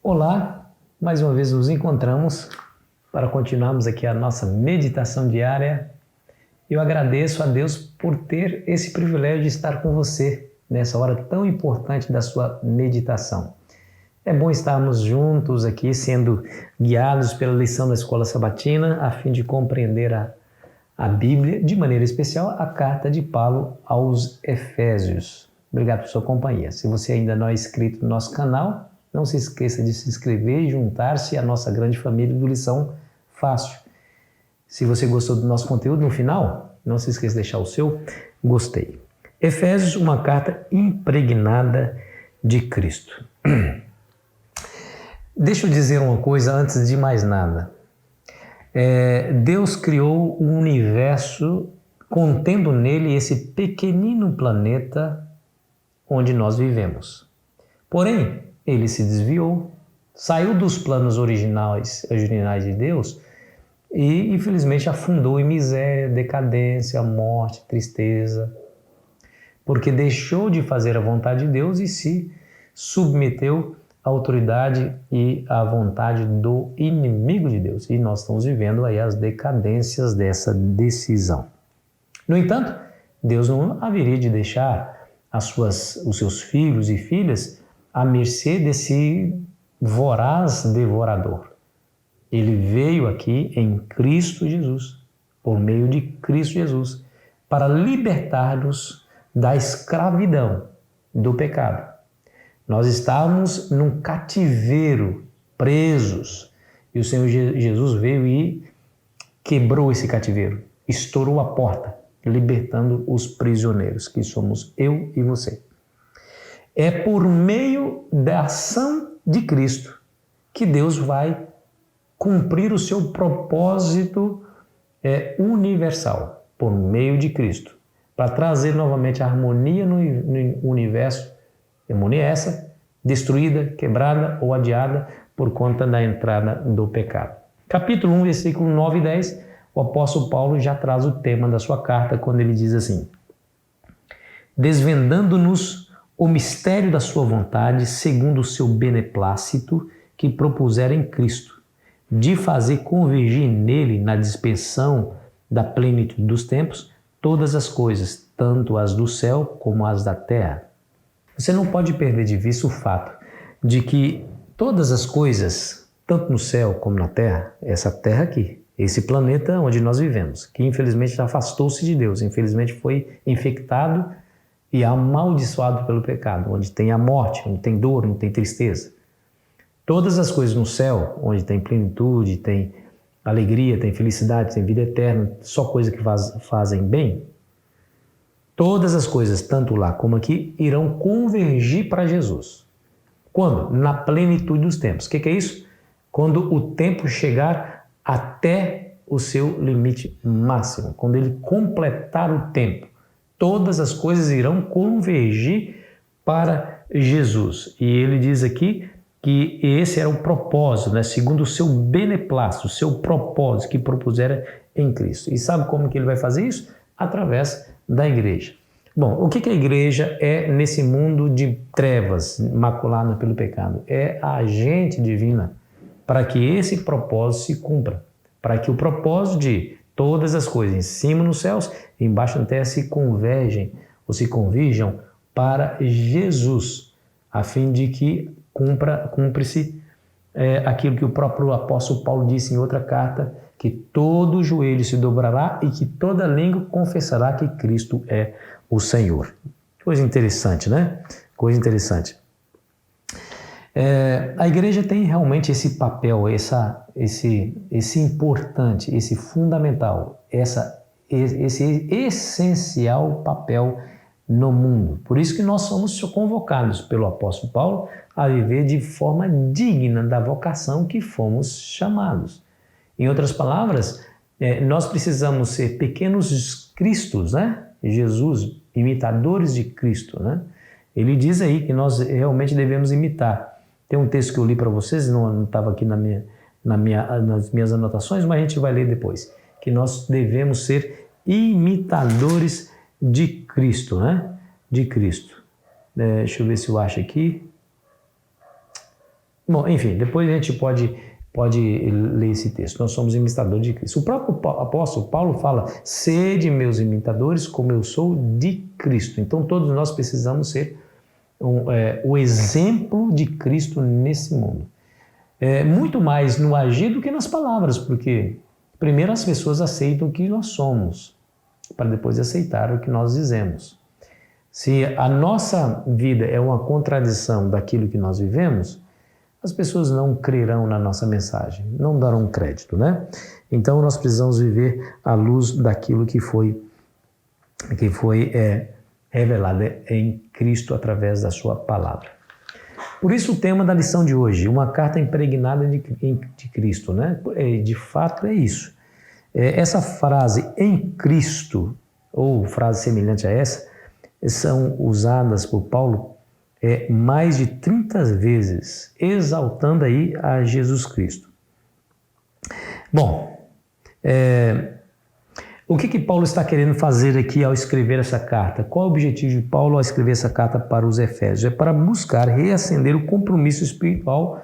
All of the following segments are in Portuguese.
Olá, mais uma vez nos encontramos para continuarmos aqui a nossa meditação diária. Eu agradeço a Deus por ter esse privilégio de estar com você nessa hora tão importante da sua meditação. É bom estarmos juntos aqui, sendo guiados pela lição da Escola Sabatina, a fim de compreender a Bíblia, de maneira especial a carta de Paulo aos Efésios. Obrigado por sua companhia. Se você ainda não é inscrito no nosso canal, não se esqueça de se inscrever e juntar-se à nossa grande família do Lição Fácil. Se você gostou do nosso conteúdo, no final, não se esqueça de deixar o seu gostei. Efésios, uma carta impregnada de Cristo. Deixa eu dizer uma coisa antes de mais nada. Deus criou o universo contendo nele esse pequenino planeta onde nós vivemos. Porém, ele se desviou, saiu dos planos originais de Deus e, infelizmente, afundou em miséria, decadência, morte, tristeza, porque deixou de fazer a vontade de Deus e se submeteu à autoridade e à vontade do inimigo de Deus. E nós estamos vivendo aí as decadências dessa decisão. No entanto, Deus não haveria de deixar os seus filhos e filhas à mercê desse voraz devorador. Ele veio aqui em Cristo Jesus, por meio de Cristo Jesus, para libertar-nos da escravidão do pecado. Nós estávamos num cativeiro, presos, e o Senhor Jesus veio e quebrou esse cativeiro, estourou a porta, libertando os prisioneiros, que somos eu e você. É por meio da ação de Cristo que Deus vai cumprir o seu propósito universal, por meio de Cristo, para trazer novamente a harmonia no universo, harmonia essa destruída, quebrada ou adiada por conta da entrada do pecado. Capítulo 1, versículo 9 e 10, o apóstolo Paulo já traz o tema da sua carta quando ele diz assim: desvendando-nos o mistério da sua vontade, segundo o seu beneplácito, que propusera em Cristo, de fazer convergir nele, na dispensação da plenitude dos tempos, todas as coisas, tanto as do céu como as da terra. Você não pode perder de vista o fato de que todas as coisas, tanto no céu como na terra, essa terra aqui, esse planeta onde nós vivemos, que infelizmente afastou-se de Deus, infelizmente foi infectado e amaldiçoado pelo pecado, onde tem a morte, onde tem dor, onde tem tristeza. Todas as coisas no céu, onde tem plenitude, tem alegria, tem felicidade, tem vida eterna, só coisas que fazem bem, todas as coisas, tanto lá como aqui, irão convergir para Jesus. Quando? Na plenitude dos tempos. O que é isso? Quando o tempo chegar até o seu limite máximo, quando ele completar o tempo, todas as coisas irão convergir para Jesus. E ele diz aqui que esse era o propósito, né? Segundo o seu beneplácito, o seu propósito que propusera em Cristo. E sabe como que ele vai fazer isso? Através da igreja. Bom, o que a igreja é nesse mundo de trevas, maculado pelo pecado? É a agente divina para que esse propósito se cumpra, para que o propósito de todas as coisas em cima nos céus e embaixo na terra se convergem ou se convirjam para Jesus, a fim de que cumpre-se aquilo que o próprio apóstolo Paulo disse em outra carta, que todo joelho se dobrará e que toda língua confessará que Cristo é o Senhor. Coisa interessante, né? Coisa interessante. A igreja tem realmente esse papel, esse importante, esse fundamental, esse essencial papel no mundo. Por isso que nós somos convocados pelo apóstolo Paulo a viver de forma digna da vocação que fomos chamados. Em outras palavras, nós precisamos ser pequenos cristos, né? Jesus, imitadores de Cristo, né? Ele diz aí que nós realmente devemos imitar. Tem um texto que eu li para vocês, não estava aqui nas minhas anotações, mas a gente vai ler depois, que nós devemos ser imitadores de Cristo, né? De Cristo. Deixa eu ver se eu acho aqui. Bom, enfim, depois a gente pode ler esse texto. Nós somos imitadores de Cristo. O próprio apóstolo Paulo fala: sede meus imitadores como eu sou de Cristo. Então todos nós precisamos ser o exemplo de Cristo nesse mundo. Muito mais no agir do que nas palavras, porque primeiro as pessoas aceitam o que nós somos, para depois aceitar o que nós dizemos. Se a nossa vida é uma contradição daquilo que nós vivemos, as pessoas não crerão na nossa mensagem, não darão crédito, né? Então nós precisamos viver à luz daquilo que foi revelado em Cristo através da sua palavra. Por isso o tema da lição de hoje, uma carta impregnada de Cristo, né? De fato é isso. Essa frase em Cristo, ou frase semelhante a essa, são usadas por Paulo mais de 30 vezes, exaltando aí a Jesus Cristo. Bom, o que Paulo está querendo fazer aqui ao escrever essa carta? Qual é o objetivo de Paulo ao escrever essa carta para os Efésios? É para buscar reacender o compromisso espiritual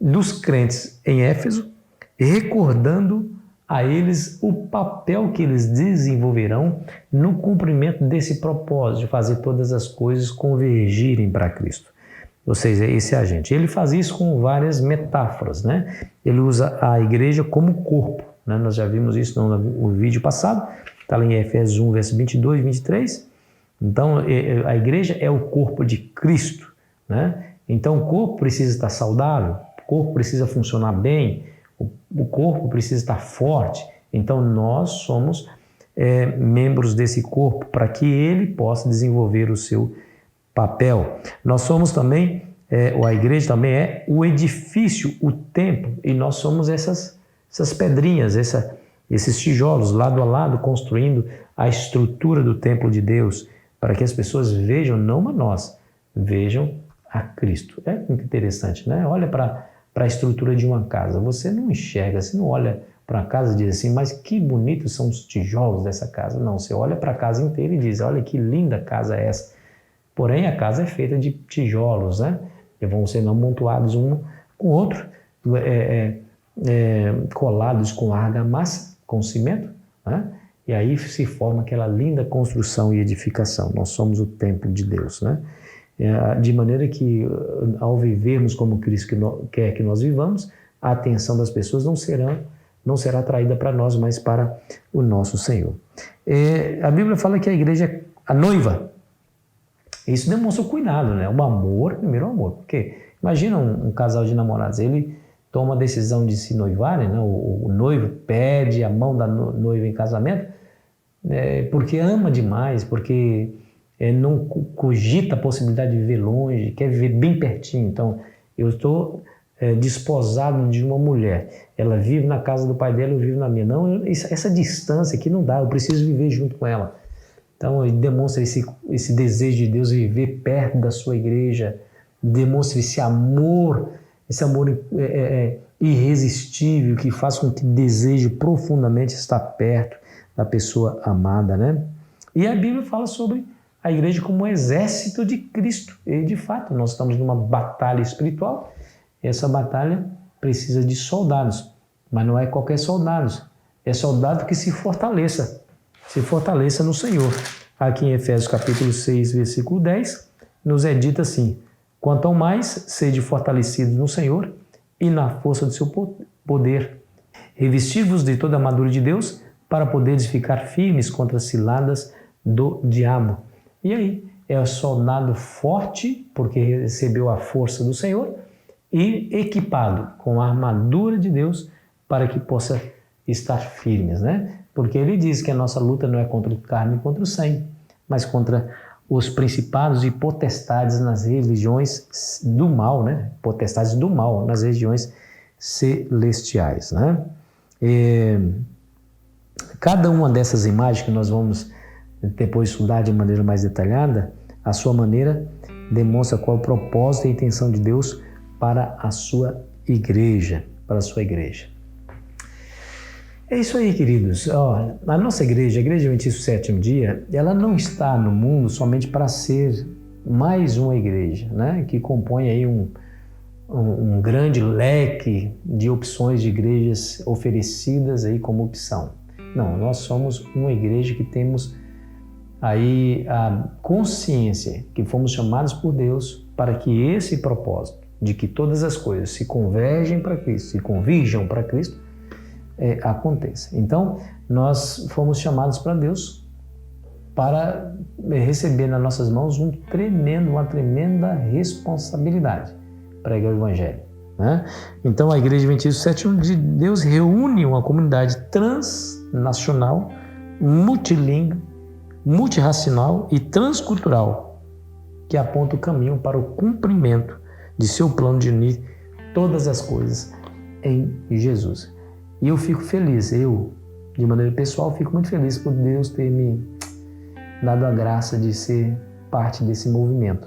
dos crentes em Éfeso, recordando a eles o papel que eles desenvolverão no cumprimento desse propósito de fazer todas as coisas convergirem para Cristo. Ou seja, esse agente. Ele faz isso com várias metáforas, né? Ele usa a igreja como corpo, né? Nós já vimos isso no vídeo passado, está lá em Efésios 1, verso 22 e 23. Então, a igreja é o corpo de Cristo, né? Então, o corpo precisa estar saudável, o corpo precisa funcionar bem, o corpo precisa estar forte. Então nós somos membros desse corpo para que ele possa desenvolver o seu papel. Nós somos também, a igreja também é o edifício, o templo, e nós somos essas pedrinhas, esses tijolos lado a lado, construindo a estrutura do templo de Deus, para que as pessoas vejam, não a nós, vejam a Cristo. É muito interessante, né? Olha para a estrutura de uma casa. Você não enxerga, você não olha para a casa e diz assim, mas que bonitos são os tijolos dessa casa. Não, você olha para a casa inteira e diz, olha que linda casa é essa. Porém, a casa é feita de tijolos, né? Que vão sendo amontoados um com o outro, colados com argamassa, com cimento, né? E aí se forma aquela linda construção e edificação. Nós somos o templo de Deus, né? De maneira que, ao vivermos como Cristo quer que nós vivamos, a atenção das pessoas não será atraída para nós, mas para o nosso Senhor. A Bíblia fala que a igreja é a noiva. Isso demonstra o cuidado, né? O amor, primeiro o amor. Porque imagina um casal de namorados, ele toma a decisão de se noivarem, né? O noivo pede a mão da noiva em casamento, porque ama demais, porque não cogita a possibilidade de viver longe, quer viver bem pertinho. Então, eu estou desposado de uma mulher, ela vive na casa do pai dela, eu vivo na minha. Não, essa distância aqui não dá, eu preciso viver junto com ela. Então, ele demonstra esse desejo de Deus viver perto da sua igreja, demonstra esse amor irresistível que faz com que deseje profundamente estar perto da pessoa amada, né? E a Bíblia fala sobre a igreja como um exército de Cristo. E, de fato, nós estamos numa batalha espiritual. E essa batalha precisa de soldados. Mas não é qualquer soldado. É soldado que se fortaleça no Senhor. Aqui em Efésios capítulo 6, versículo 10, nos é dito assim: quanto ao mais, sede fortalecidos no Senhor e na força do seu poder. Revestir-vos de toda a armadura de Deus para poderes ficar firmes contra as ciladas do diabo. E aí, é o soldado forte, porque recebeu a força do Senhor, e equipado com a armadura de Deus para que possa estar firmes, né? Porque ele diz que a nossa luta não é contra o carne e contra o sangue, mas contra os principados e potestades nas regiões do mal, né? Potestades do mal nas regiões celestiais, né? Cada uma dessas imagens que nós vamos depois estudar de maneira mais detalhada, a sua maneira demonstra qual é o propósito e a intenção de Deus para a sua igreja, É isso aí, queridos. A nossa igreja, a Igreja Adventista do Sétimo Dia, ela não está no mundo somente para ser mais uma igreja, né? Que compõe aí um grande leque de opções de igrejas oferecidas aí como opção. Não, nós somos uma igreja que temos aí a consciência que fomos chamados por Deus para que esse propósito de que todas as coisas se convergem para Cristo, se convirjam para Cristo, aconteça. Então, nós fomos chamados para Deus para receber nas nossas mãos uma tremenda responsabilidade, pregar o Evangelho, né? Então, a Igreja Adventista do Sétimo Dia de Deus reúne uma comunidade transnacional, multilingüe, multirracial e transcultural, que aponta o caminho para o cumprimento de seu plano de unir todas as coisas em Jesus. E eu fico feliz, de maneira pessoal, fico muito feliz por Deus ter me dado a graça de ser parte desse movimento,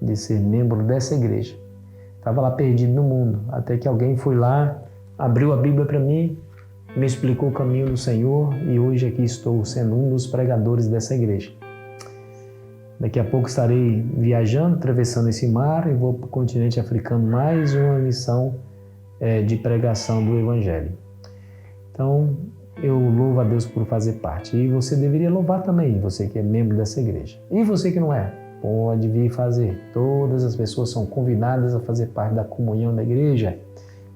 de ser membro dessa igreja. Estava lá perdido no mundo, até que alguém foi lá, abriu a Bíblia para mim, me explicou o caminho do Senhor e hoje aqui estou sendo um dos pregadores dessa igreja. Daqui a pouco estarei viajando, atravessando esse mar e vou para o continente africano, mais uma missão de pregação do Evangelho. Então, eu louvo a Deus por fazer parte. E você deveria louvar também, você que é membro dessa igreja. E você que não é, pode vir fazer. Todas as pessoas são convidadas a fazer parte da comunhão da igreja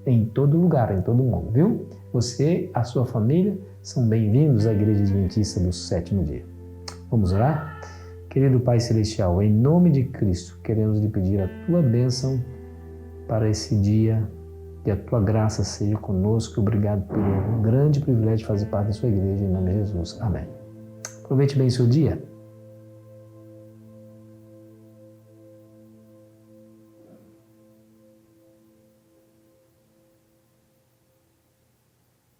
em todo lugar, em todo mundo, viu? Você, a sua família, são bem-vindos à Igreja Adventista do Sétimo Dia. Vamos orar? Querido Pai Celestial, em nome de Cristo, queremos lhe pedir a tua bênção para esse dia, que a tua graça seja conosco. Obrigado pelo grande privilégio de fazer parte da sua igreja, em nome de Jesus. Amém. Aproveite bem o seu dia.